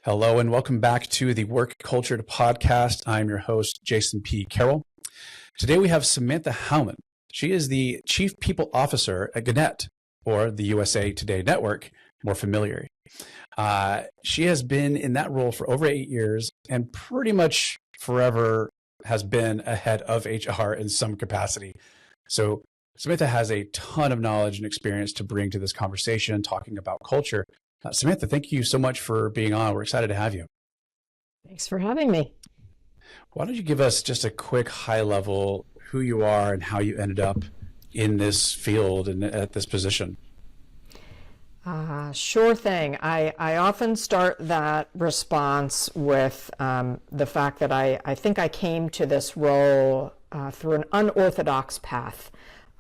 Hello and welcome back to the Work Culture podcast. I'm your host, Jason P. Carroll. Today we have Samantha Howland. She is the Chief People Officer at Gannett, or the USA Today Network, more familiar. She has been in that role for over 8 years and pretty much forever has been ahead of HR in some capacity. So Samantha has a ton of knowledge and experience to bring to this conversation, talking about culture. Samantha, thank you so much for being on. We're excited to have you. Thanks for having me. Why don't you give us just a quick high level who you are and how you ended up in this field and at this position? Sure thing. I often start that response with the fact that I think I came to this role through an unorthodox path.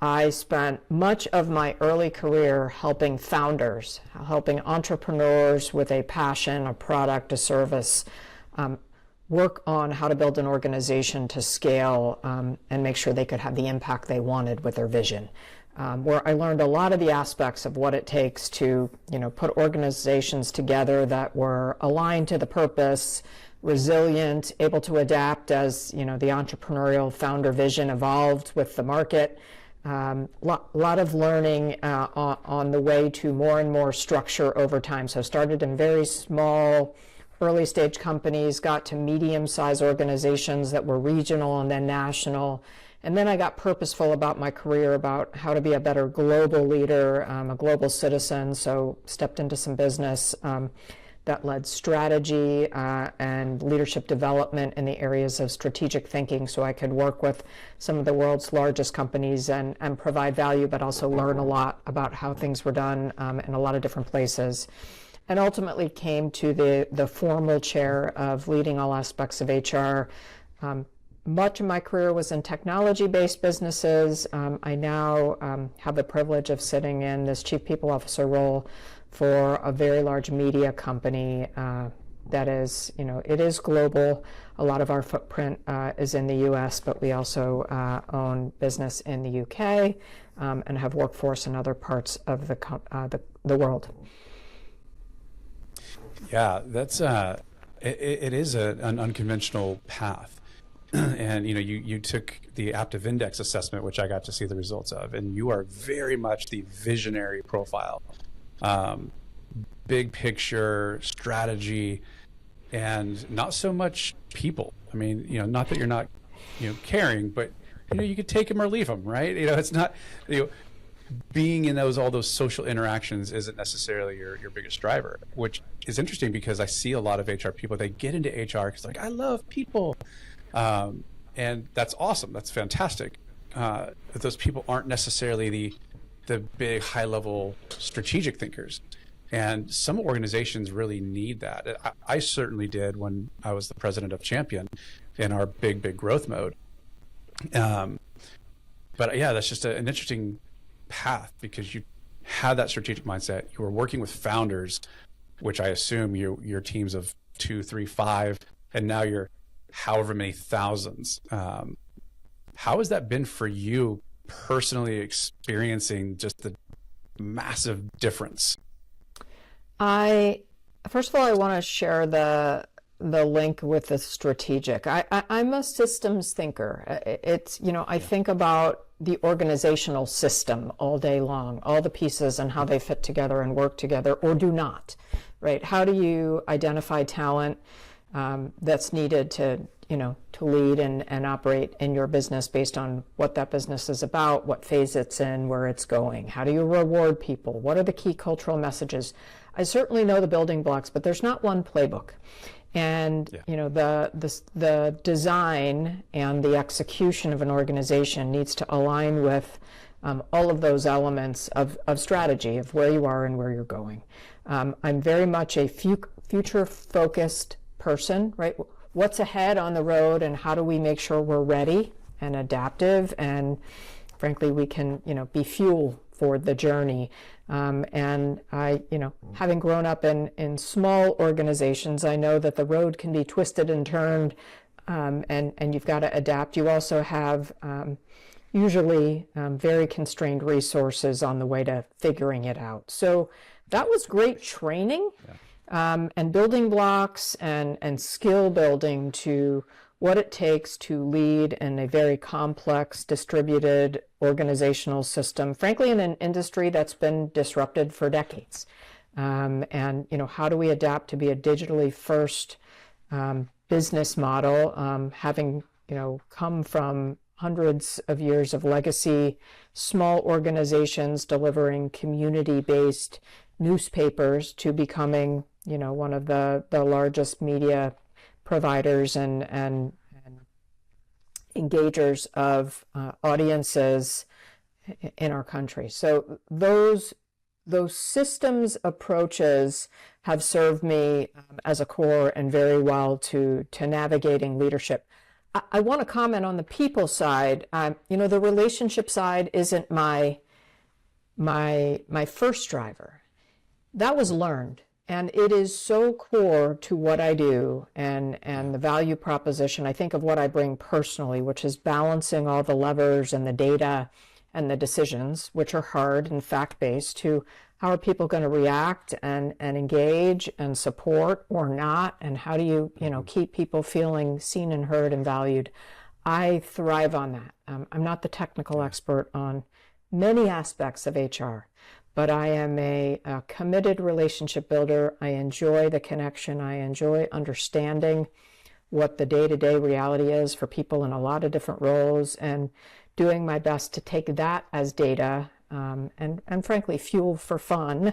I spent much of my early career helping founders, helping entrepreneurs with a passion, a product, a service, work on how to build an organization to scale and make sure they could have the impact they wanted with their vision. Where I learned a lot of the aspects of what it takes to, put organizations together that were aligned to the purpose, resilient, able to adapt as, the entrepreneurial founder vision evolved with the market. Lot of learning on the way to more and more structure over time. So started in very small, early stage companies, got to medium-sized organizations that were regional and then national. And then I got purposeful about my career, about how to be a better global leader, a global citizen. So stepped into some business that led strategy and leadership development in the areas of strategic thinking, so I could work with some of the world's largest companies and provide value, but also learn a lot about how things were done in a lot of different places. And ultimately came to the formal chair of leading all aspects of HR. Much of my career was in technology-based businesses. I now have the privilege of sitting in this Chief People Officer role for a very large media company that is, it is global. A lot of our footprint is in the US, but we also own business in the UK and have workforce in other parts of the world. Yeah, that's it is an unconventional path. And you took the Aptive Index assessment, which I got to see the results of, and you are very much the visionary profile. Big picture strategy and not so much people. I mean, not that you're not, caring, but you could take them or leave them, right? It's not, being in all those social interactions isn't necessarily your biggest driver, which is interesting because I see a lot of HR people, they get into HR because I love people. And that's awesome. That's fantastic. But those people aren't necessarily the big high level strategic thinkers. And some organizations really need that. I certainly did when I was the president of Champion in our big growth mode. But yeah, that's just an interesting path because you had that strategic mindset. You were working with founders, which I assume your teams of 2, 3, 5, and now you're however many thousands. How has that been for you personally, experiencing just the massive difference? First of all, I want to share the link with the strategic. I'm a systems thinker. It's, I think about the organizational system all day long, all the pieces and how they fit together and work together or do not, right? How do you identify talent that's needed to lead and operate in your business based on what that business is about, what phase it's in, where it's going? How do you reward people? What are the key cultural messages? I certainly know the building blocks, but there's not one playbook. And the design and the execution of an organization needs to align with all of those elements of strategy, of where you are and where you're going. I'm very much a future-focused person, right? What's ahead on the road and how do we make sure we're ready and adaptive and frankly we can be fuel for the journey. And I, having grown up in small organizations, I know that the road can be twisted and turned, and you've got to adapt. You also have usually very constrained resources on the way to figuring it out. So that was great training. and building blocks and skill building to what it takes to lead in a very complex, distributed organizational system, frankly, in an industry that's been disrupted for decades. And, how do we adapt to be a digitally first business model, having, come from hundreds of years of legacy, small organizations delivering community-based newspapers to becoming, one of the largest media providers and engagers of audiences in our country. So those systems approaches have served me as a core and very well to navigating leadership. I want to comment on the people side. The relationship side isn't my first driver. That was learned. And it is so core to what I do and the value proposition, I think, of what I bring personally, which is balancing all the levers and the data and the decisions, which are hard and fact-based, to how are people going to react and engage and support or not, and how do you, keep people feeling seen and heard and valued. I thrive on that. I'm not the technical expert on many aspects of HR, but I am a committed relationship builder. I enjoy the connection. I enjoy understanding what the day-to-day reality is for people in a lot of different roles, and doing my best to take that as data and frankly fuel for fun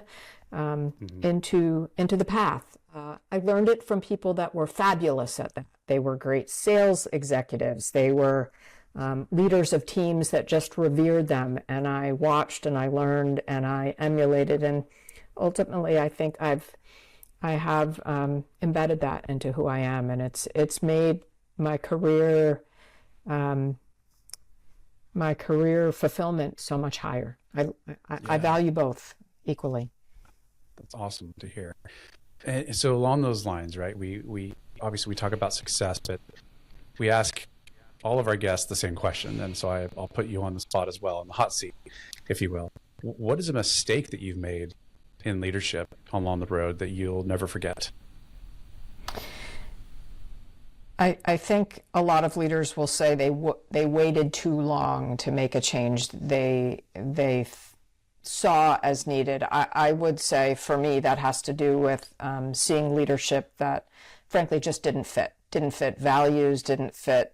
into the path. I learned it from people that were fabulous at that. They were great sales executives. They were leaders of teams that just revered them, and I watched and I learned and I emulated, and ultimately I think I have embedded that into who I am, and it's made my career fulfillment so much higher. I value both equally. That's awesome to hear. And so along those lines, right, we obviously we talk about success, but we ask all of our guests the same question. And so I'll put you on the spot as well, in the hot seat, if you will. What is a mistake that you've made in leadership along the road that you'll never forget? I think a lot of leaders will say they waited too long to make a change they saw as needed. I would say for me that has to do with seeing leadership that frankly just didn't fit values, didn't fit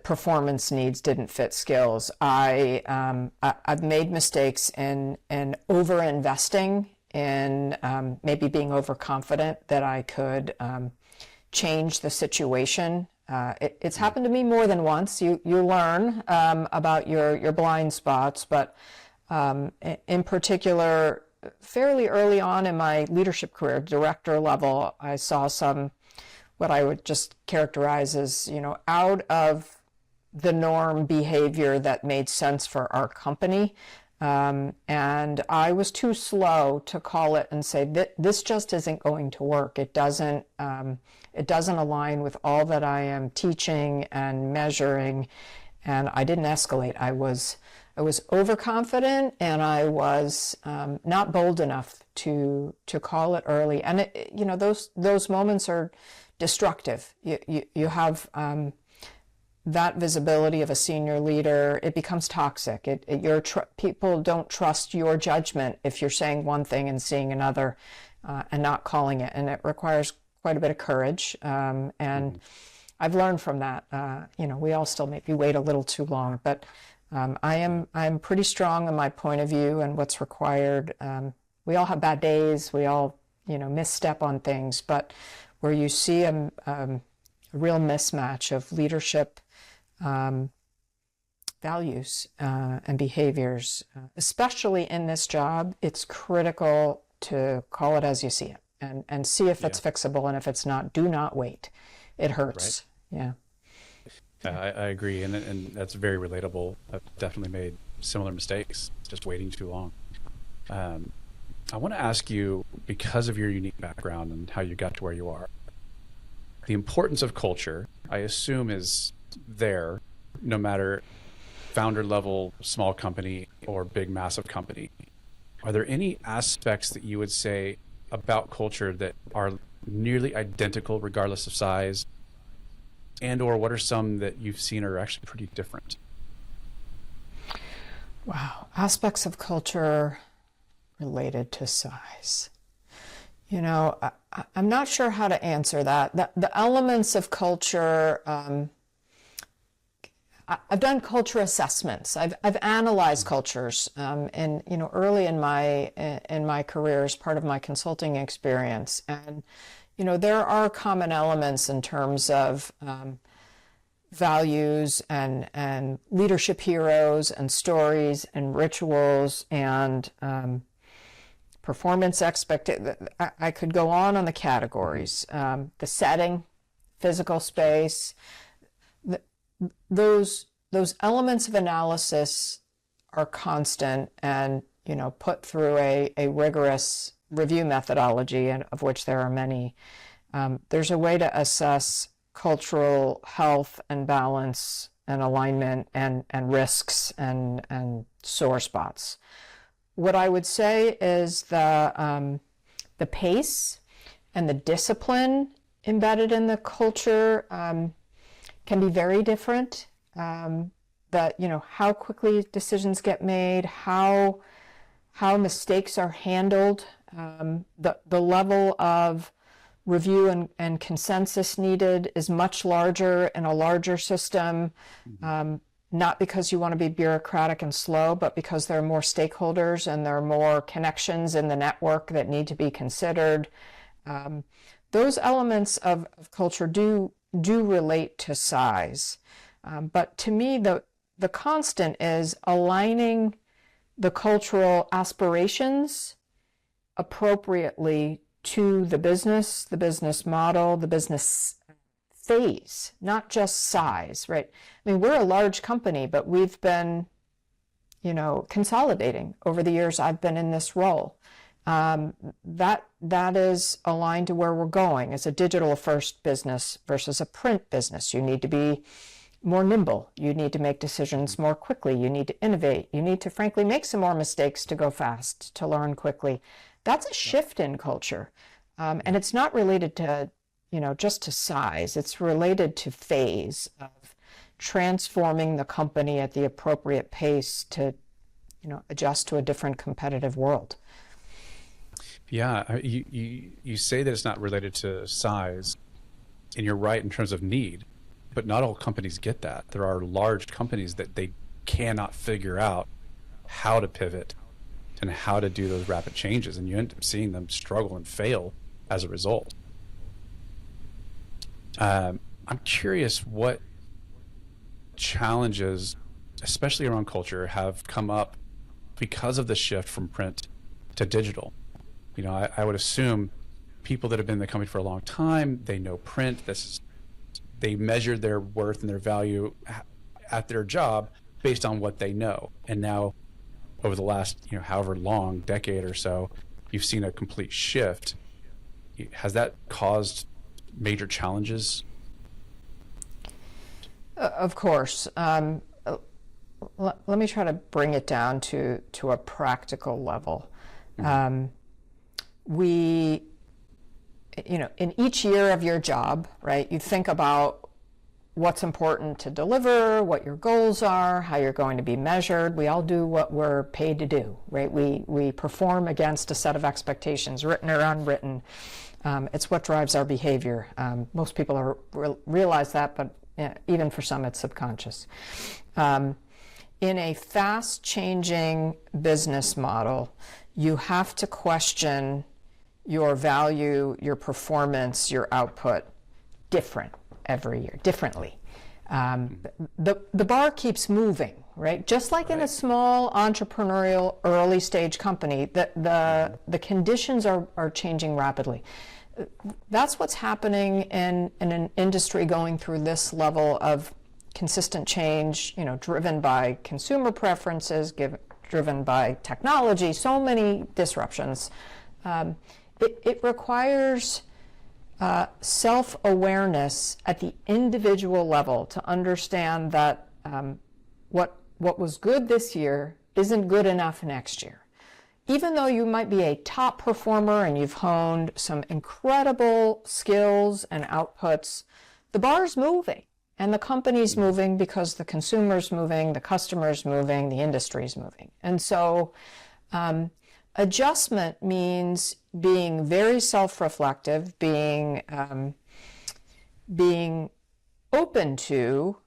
performance needs, didn't fit skills. I've made mistakes in over-investing, in maybe being overconfident that I could change the situation. It's happened to me more than once. You learn about your blind spots, but in particular, fairly early on in my leadership career, director level, I saw some what I would just characterize as, out of the norm behavior that made sense for our company. And I was too slow to call it and say that this just isn't going to work. It doesn't align with all that I am teaching and measuring. And I didn't escalate. I was overconfident, and I was not bold enough to call it early. And those moments are destructive. You have that visibility of a senior leader. It becomes toxic. People don't trust your judgment if you're saying one thing and seeing another, and not calling it. And it requires quite a bit of courage. And I've learned from that. We all still maybe wait a little too long, but I'm pretty strong in my point of view and what's required. We all have bad days. We all misstep on things, but where you see a real mismatch of leadership values and behaviors, especially in this job, it's critical to call it as you see it and see if it's fixable, and if it's not, do not wait. It hurts. Right. Yeah. I agree, and that's very relatable. I've definitely made similar mistakes, just waiting too long. I want to ask you, because of your unique background and how you got to where you are, the importance of culture, I assume, is there no matter founder level, small company, or big, massive company. are there any aspects that you would say about culture that are nearly identical regardless of size, and or what are some that you've seen are actually pretty different? Wow, aspects of culture related to size. You know, I'm not sure how to answer that. The elements of culture, I've done culture assessments. I've analyzed cultures, and you know, early in my career as part of my consulting experience, and you know, there are common elements in terms of values and leadership heroes and stories and rituals and performance expectations. I could go on the categories. The setting, physical space, those elements of analysis are constant and, you know, put through a rigorous review methodology, and of which there are many. There's a way to assess cultural health and balance and alignment and risks and sore spots. What I would say is the pace and the discipline embedded in the culture can be very different. That, you know, how quickly decisions get made, how mistakes are handled, the level of review and consensus needed is much larger in a larger system, not because you want to be bureaucratic and slow, but because there are more stakeholders and there are more connections in the network that need to be considered. Those elements of culture do relate to size. But to me, the constant is aligning the cultural aspirations appropriately to the business model, the business phase, not just size, right? I mean, we're a large company, but we've been, you know, consolidating over the years I've been in this role. That is aligned to where we're going as a digital first business versus a print business. You need to be more nimble. You need to make decisions more quickly. You need to innovate. You need to, frankly, make some more mistakes to go fast, to learn quickly. That's a shift in culture. And it's not related to, you know, just to size. It's related to phase of transforming the company at the appropriate pace to, you know, adjust to a different competitive world. Yeah, you say that it's not related to size, and you're right in terms of need, but not all companies get that. There are large companies that they cannot figure out how to pivot and how to do those rapid changes, and you end up seeing them struggle and fail as a result. I'm curious what challenges, especially around culture, have come up because of the shift from print to digital. You know, I would assume people that have been in the company for a long time, they know print. They measure their worth and their value at their job based on what they know. And now, over the last, you know, however long, decade or so, you've seen a complete shift. Has that caused major challenges? Of course. Let me try to bring it down to a practical level. We, you know, in each year of your job, right, you think about what's important to deliver, what your goals are, how you're going to be measured. We all do what we're paid to do, right? We perform against a set of expectations, written or unwritten. It's what drives our behavior. Most people realize that, but even for some, it's subconscious. In a fast-changing business model, you have to question your value, your performance, your output differently. The bar keeps moving, right? Just like in a small entrepreneurial early stage company, the conditions are changing rapidly. That's what's happening in an industry going through this level of consistent change, you know, driven by consumer preferences, driven by technology, so many disruptions. It requires self-awareness at the individual level to understand that what was good this year isn't good enough next year. even though you might be a top performer and you've honed some incredible skills and outputs, the bar's moving and the company's moving because the consumer's moving, the customer's moving, the industry's moving. And so adjustment means being very self-reflective, being open to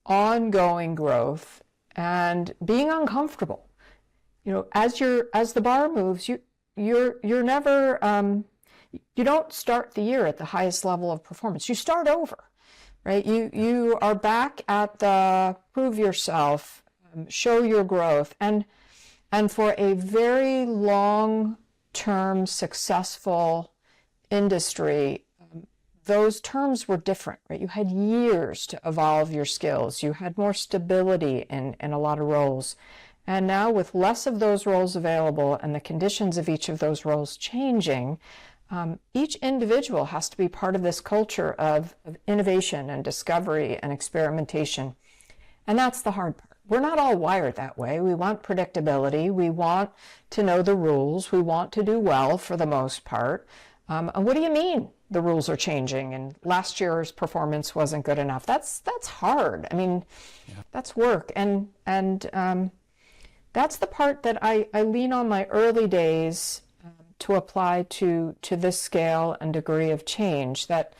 ongoing growth and being uncomfortable. As the bar moves, you're never you don't start the year at the highest level of performance. You start over, right? You are back at the prove yourself, show your growth, and for a very long-term successful industry, those terms were different, right? You had years to evolve your skills. You had more stability in a lot of roles. And now with less of those roles available and the conditions of each of those roles changing, each individual has to be part of this culture of innovation and discovery and experimentation. And that's the hard part. We're not all wired that way. We want predictability. We want to know the rules. We want to do well for the most part. And what do you mean the rules are changing and last year's performance wasn't good enough? That's hard. I mean, that's work. And that's the part that I lean on my early days to apply to this scale and degree of change, that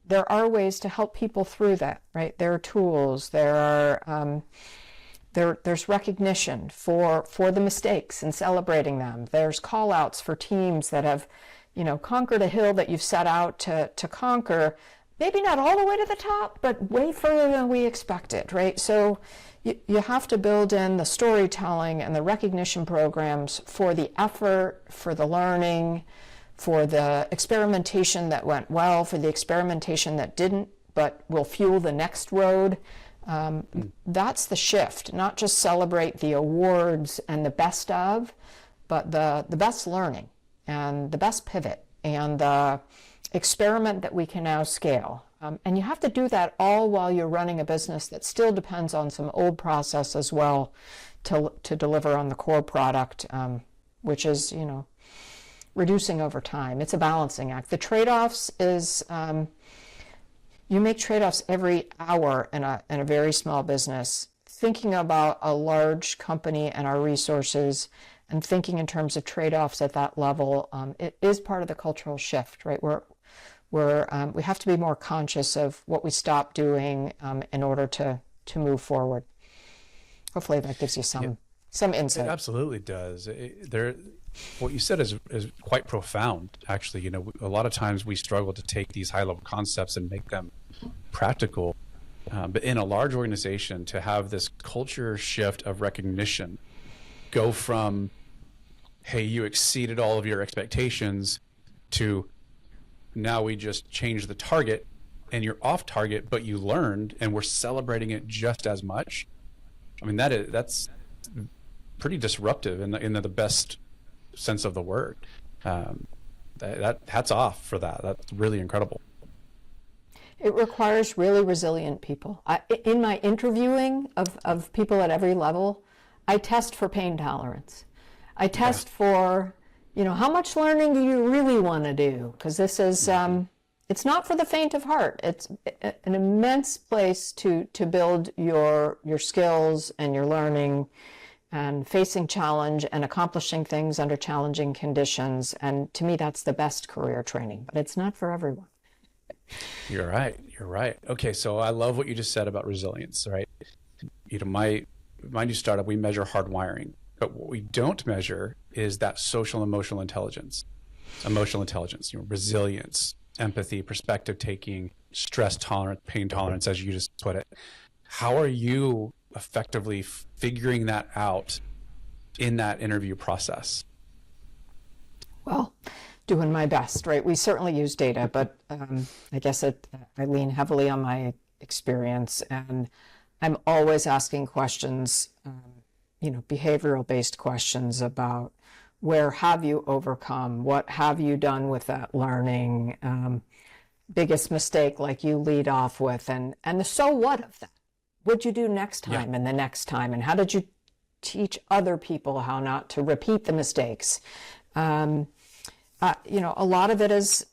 there are ways to help people through that, right? There are tools, there's recognition for the mistakes and celebrating them. There's call outs for teams that have, conquered a hill that you've set out to conquer, maybe not all the way to the top, but way further than we expected, right? So you have to build in the storytelling and the recognition programs for the effort, for the learning, for the experimentation that went well, for the experimentation that didn't, but will fuel the next road. That's the shift, not just celebrate the awards and the best of, but the best learning and the best pivot and the experiment that we can now scale. And you have to do that all while you're running a business that still depends on some old process as well to deliver on the core product, which is, reducing over time. It's a balancing act. The trade-offs is, you make trade-offs every hour in a very small business. Thinking about a large company and our resources and thinking in terms of trade-offs at that level, it is part of the cultural shift, right? We have to be more conscious of what we stop doing in order to move forward. Hopefully that gives you some insight. It absolutely does. What you said is quite profound, actually. A lot of times we struggle to take these high-level concepts and make them practical. But in a large organization, to have this culture shift of recognition, go from, hey, you exceeded all of your expectations, to now we just changed the target and you're off target, but you learned and we're celebrating it just as much. I mean, that's pretty disruptive in the best sense of the word. That hats off for that. That's really incredible. It requires really resilient people. In my interviewing of people at every level, I test for pain tolerance. I test for, how much learning do you really want to do? Because this is, it's not for the faint of heart. It's an immense place to build your skills and your learning and facing challenge and accomplishing things under challenging conditions. And to me, that's the best career training, but it's not for everyone. You're right. Okay, so I love what you just said about resilience, right? My new startup, we measure hardwiring, but what we don't measure is that social and emotional intelligence, resilience, empathy, perspective taking, stress tolerance, pain tolerance, as you just put it. How are you effectively figuring that out in that interview process? Well, doing my best, right? We certainly use data, but I guess I lean heavily on my experience, and I'm always asking questions, behavioral-based questions about where have you overcome, what have you done with that learning, biggest mistake like you lead off with, and the so what of that. What'd you do next time and the next time, and how did you teach other people how not to repeat the mistakes. A lot of it is,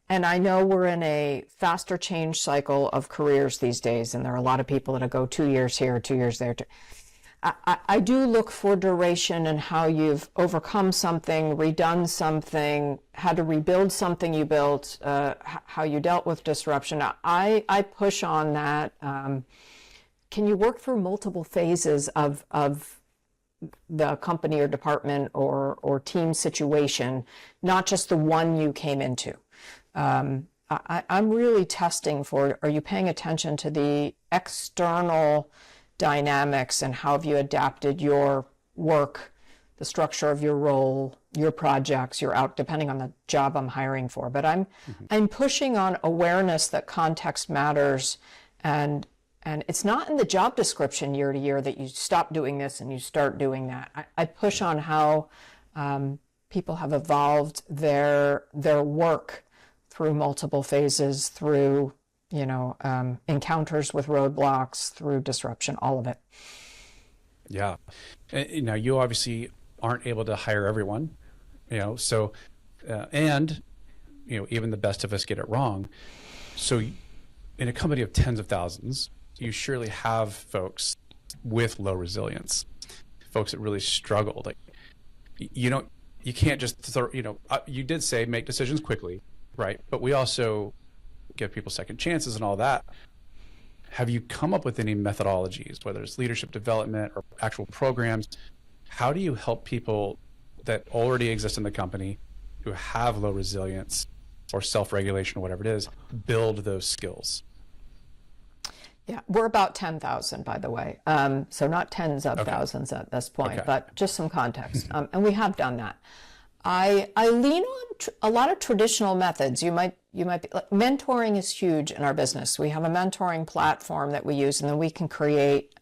and I know we're in a faster change cycle of careers these days, and there are a lot of people that go 2 years here, 2 years there. I do look for duration and how you've overcome something, redone something, had to rebuild something you built, how you dealt with disruption. I push on that. Can you work through multiple phases of the company or department or team situation, not just the one you came into? I'm really testing for, are you paying attention to the external dynamics and how have you adapted your work, the structure of your role, your projects, your out, depending on the job I'm hiring for. But I'm pushing on awareness that context matters, and it's not in the job description year to year that you stop doing this and you start doing that. I push on how people have evolved their work through multiple phases, through encounters with roadblocks, through disruption, all of it. Yeah. Now, you obviously aren't able to hire everyone, so, and, even the best of us get it wrong. So in a company of tens of thousands, you surely have folks with low resilience, folks that really struggle. Like, you can't just throw, you did say make decisions quickly, right? But we also give people second chances and all that. Have you come up with any methodologies, whether it's leadership development or actual programs? How do you help people that already exist in the company who have low resilience or self-regulation or whatever it is, build those skills? Yeah, we're about 10,000, by the way. So not tens of thousands at this point, but just some context. And we have done that. I lean on a lot of traditional methods. You might be, like, mentoring is huge in our business. We have a mentoring platform that we use, and then we can create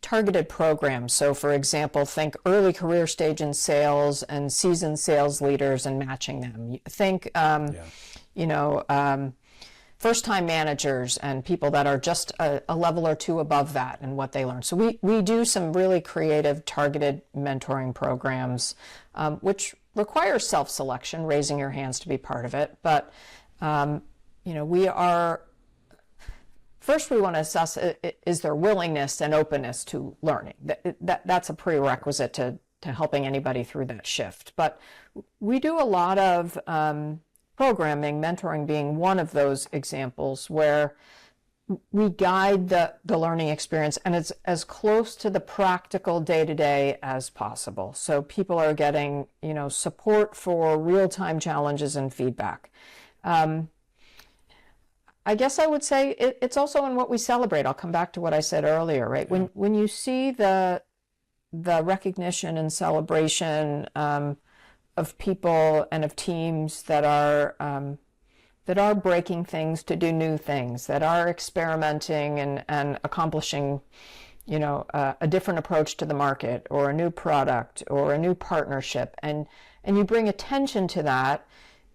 targeted programs. So, for example, think early career stage in sales and seasoned sales leaders and matching them. Think, first-time managers and people that are just a level or two above that and what they learn. So we do some really creative, targeted mentoring programs, which require self-selection, raising your hands to be part of it. But, we are, first we want to assess, is there willingness and openness to learning? That's a prerequisite to helping anybody through that shift. But we do a lot of programming, mentoring being one of those examples, where we guide the learning experience, and it's as close to the practical day-to-day as possible. So people are getting, support for real-time challenges and feedback. I guess I would say it's also in what we celebrate. I'll come back to what I said earlier, right? Yeah. When you see the recognition and celebration of people and of teams that are breaking things to do new things, that are experimenting and accomplishing, a different approach to the market, or a new product, or a new partnership, and you bring attention to that,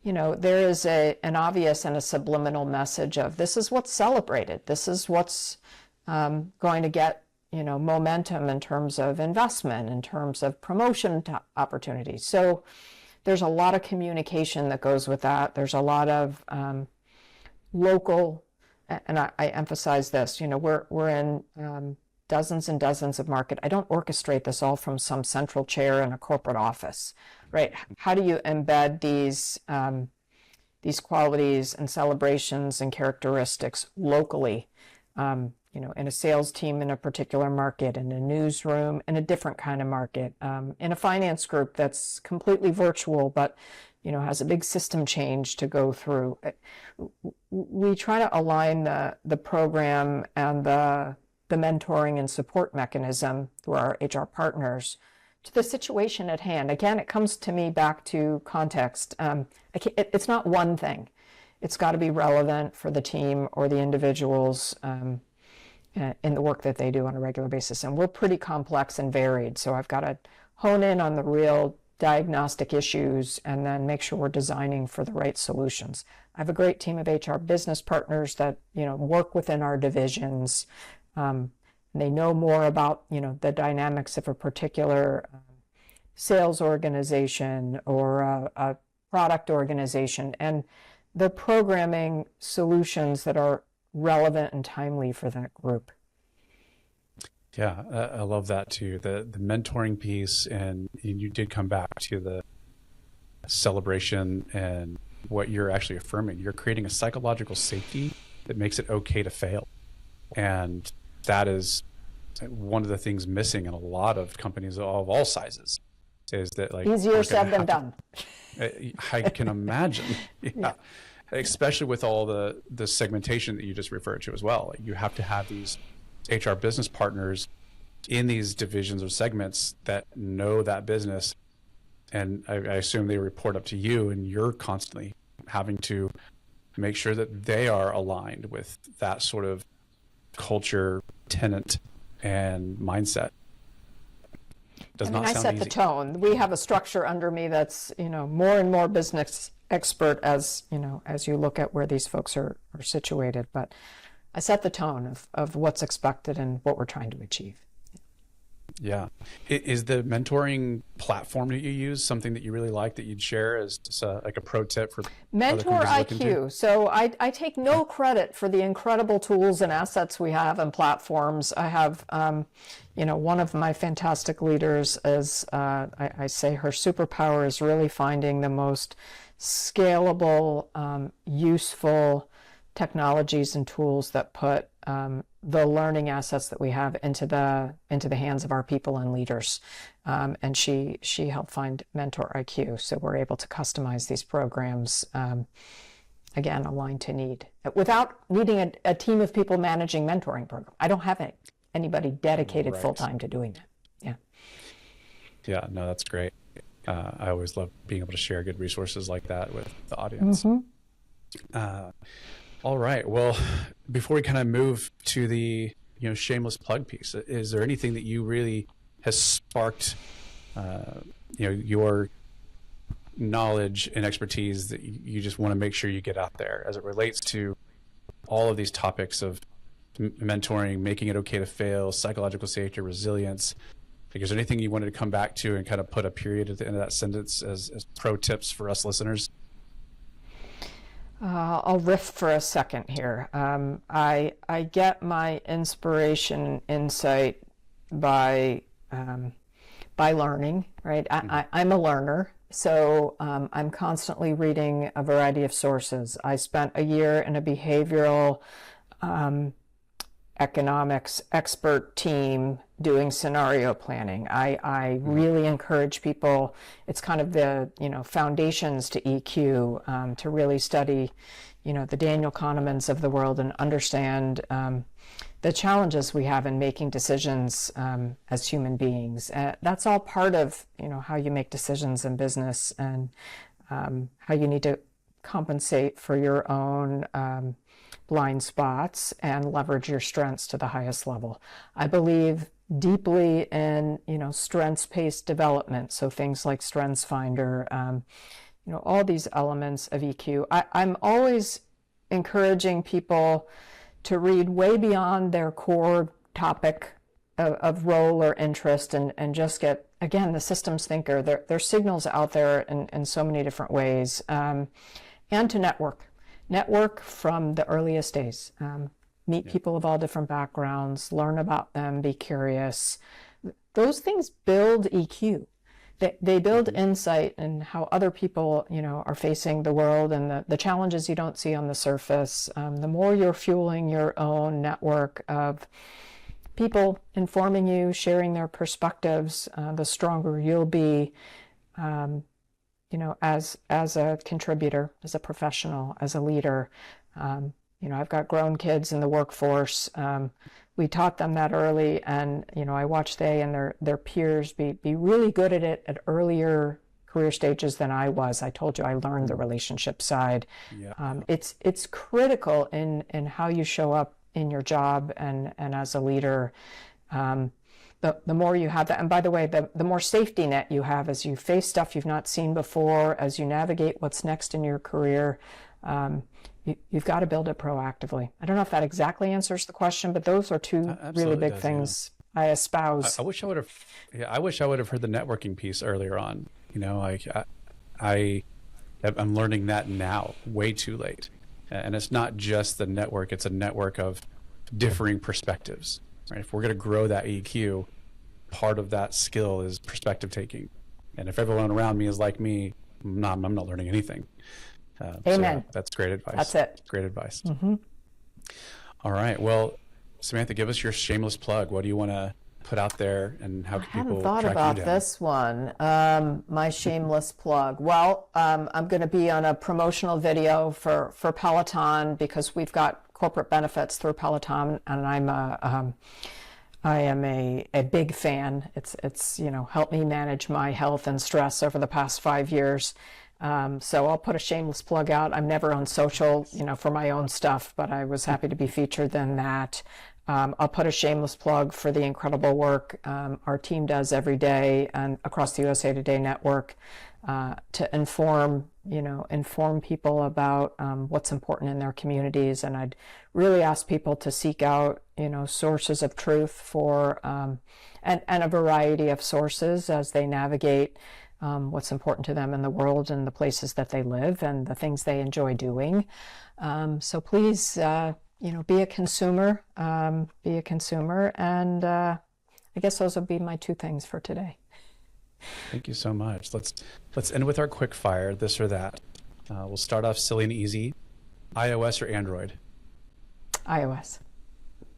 there is an obvious and a subliminal message of, this is what's celebrated, this is what's going to get momentum in terms of investment, in terms of promotion opportunities. So there's a lot of communication that goes with that. There's a lot of local, and I emphasize this, we're in dozens and dozens of market. I don't orchestrate this all from some central chair in a corporate office, right? How do you embed these qualities and celebrations and characteristics locally? In a sales team in a particular market, in a newsroom in a different kind of market, in a finance group that's completely virtual but has a big system change to go through. We try to align the program and the mentoring and support mechanism through our HR partners to the situation at hand. Again, it comes to me back to context. It's not one thing. It's got to be relevant for the team or the individuals in the work that they do on a regular basis. And we're pretty complex and varied, so I've got to hone in on the real diagnostic issues and then make sure we're designing for the right solutions. I have a great team of HR business partners that work within our divisions, they know more about, the dynamics of a particular sales organization or a product organization, and they're programming solutions that are relevant and timely for that group. Yeah, I love that too. The mentoring piece, and you did come back to the celebration and what you're actually affirming. You're creating a psychological safety that makes it okay to fail. And that is one of the things missing in a lot of companies of all sizes, is that like easier said than done. I can imagine. Yeah. Especially with all the segmentation that you just referred to as well. You have to have these HR business partners in these divisions or segments that know that business. And I assume they report up to you, and you're constantly having to make sure that they are aligned with that sort of culture, tenant, and mindset. I set the tone. We have a structure under me that's, more and more business expert as you look at where these folks are situated. But I set the tone of what's expected and what we're trying to achieve. Yeah. Is the mentoring platform that you use something that you really like that you'd share as just like a pro tip for Mentor IQ? So I take no credit for the incredible tools and assets we have and platforms. I have, one of my fantastic leaders is, I say her superpower is really finding the most scalable, useful technologies and tools that put the learning assets that we have into the hands of our people and leaders. And she helped find Mentor IQ, so we're able to customize these programs, again, aligned to need, without needing a team of people managing mentoring program. I don't have anybody dedicated full-time to doing that. Yeah. Yeah, no, that's great. I always love being able to share good resources like that with the audience. All right. Well, before we kind of move to the shameless plug piece, is there anything that you really has sparked your knowledge and expertise that you just want to make sure you get out there as it relates to all of these topics of mentoring, making it okay to fail, psychological safety, resilience? Like, is there anything you wanted to come back to and kind of put a period at the end of that sentence as pro tips for us listeners? I'll riff for a second here. I get my inspiration and insight by learning, right? I'm a learner, so I'm constantly reading a variety of sources. I spent a year in a behavioral economics expert team doing scenario planning. I really encourage people, it's kind of the foundations to EQ, to really study the Daniel Kahnemans of the world and understand the challenges we have in making decisions as human beings. That's all part of how you make decisions in business, and how you need to compensate for your own blind spots and leverage your strengths to the highest level. I believe deeply in strengths-based development, so things like StrengthsFinder, all these elements of EQ. I'm always encouraging people to read way beyond their core topic of role or interest, and just get, again, the systems thinker. There's signals out there in so many different ways, and to network from the earliest days. Meet people of all different backgrounds, learn about them, be curious. Those things build EQ. They build insight in how other people, are facing the world and the challenges you don't see on the surface. The more you're fueling your own network of people informing you, sharing their perspectives, the stronger you'll be, as a contributor, as a professional, as a leader. I've got grown kids in the workforce. We taught them that early, and I watched they and their peers be really good at it at earlier career stages than I was. I told you I learned the relationship side. Yeah. It's critical in how you show up in your job and as a leader. The more you have that, and by the way, the more safety net you have as you face stuff you've not seen before, as you navigate what's next in your career, you've got to build it proactively. I don't know if that exactly answers the question, but those are two really big things I espouse. I wish I would have. Yeah, I wish I would have heard the networking piece earlier on. I'm learning that now, way too late. And it's not just the network; it's a network of differing perspectives. Right? If we're going to grow that EQ, part of that skill is perspective taking. And if everyone around me is like me, I'm not learning anything. Amen. So that's great advice. That's it. Great advice. Mm-hmm. All right. Well, Samantha, give us your shameless plug. What do you want to put out there, and how can people track you down? I hadn't thought about this one. My shameless plug. Well, I'm going to be on a promotional video for Peloton, because we've got corporate benefits through Peloton, and I am a big fan. It's helped me manage my health and stress over the past 5 years. So I'll put a shameless plug out. I'm never on social, for my own stuff, but I was happy to be featured in that. I'll put a shameless plug for the incredible work our team does every day and across the USA Today network to inform people about what's important in their communities. And I'd really ask people to seek out, sources of truth for and a variety of sources as they navigate what's important to them in the world and the places that they live and the things they enjoy doing. So please, be a consumer, and I guess those would be my two things for today. Thank you so much. Let's end with our quick fire, this or that. We'll start off silly and easy. iOS or Android? iOS.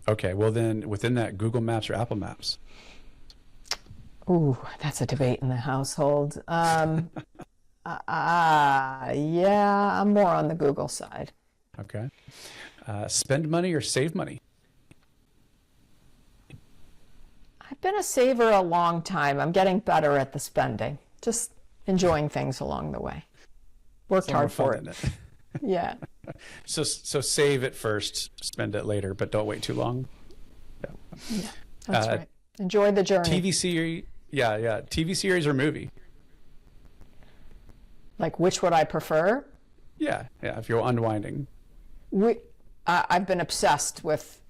Okay, well then within that, Google Maps or Apple Maps? Ooh, that's a debate in the household. Yeah, I'm more on the Google side. Okay. Spend money or save money? I've been a saver a long time. I'm getting better at the spending. Just enjoying things along the way. Worked hard for it. Yeah. So save it first, spend it later, but don't wait too long. Yeah, that's right. Enjoy the journey. TV series, yeah. TV series or movie? Like, which would I prefer? Yeah. If you're unwinding. I've been obsessed with,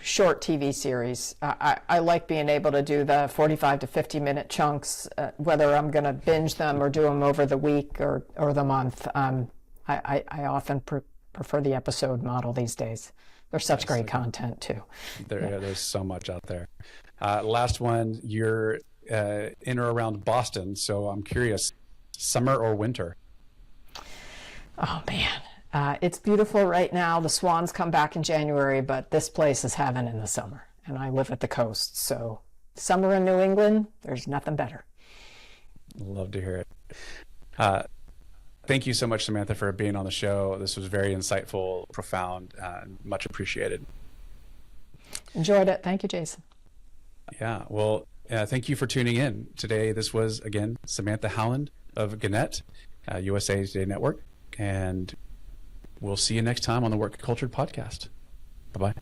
short TV series. I like being able to do the 45 to 50-minute chunks, whether I'm going to binge them or do them over the week or the month. I often prefer the episode model these days. There's such great content, too. There's so much out there. Last one, you're in or around Boston, so I'm curious, summer or winter? Oh, man. It's beautiful right now. The swans come back in January, but this place is heaven in the summer, and I live at the coast. So summer in New England, there's nothing better. Love to hear it. Thank you so much, Samantha, for being on the show. This was very insightful, profound, much appreciated. Enjoyed it. Thank you, Jason. Yeah, well, thank you for tuning in. Today, this was, again, Samantha Howland of Gannett, USA Today Network, and we'll see you next time on the Work Cultured podcast. Bye-bye.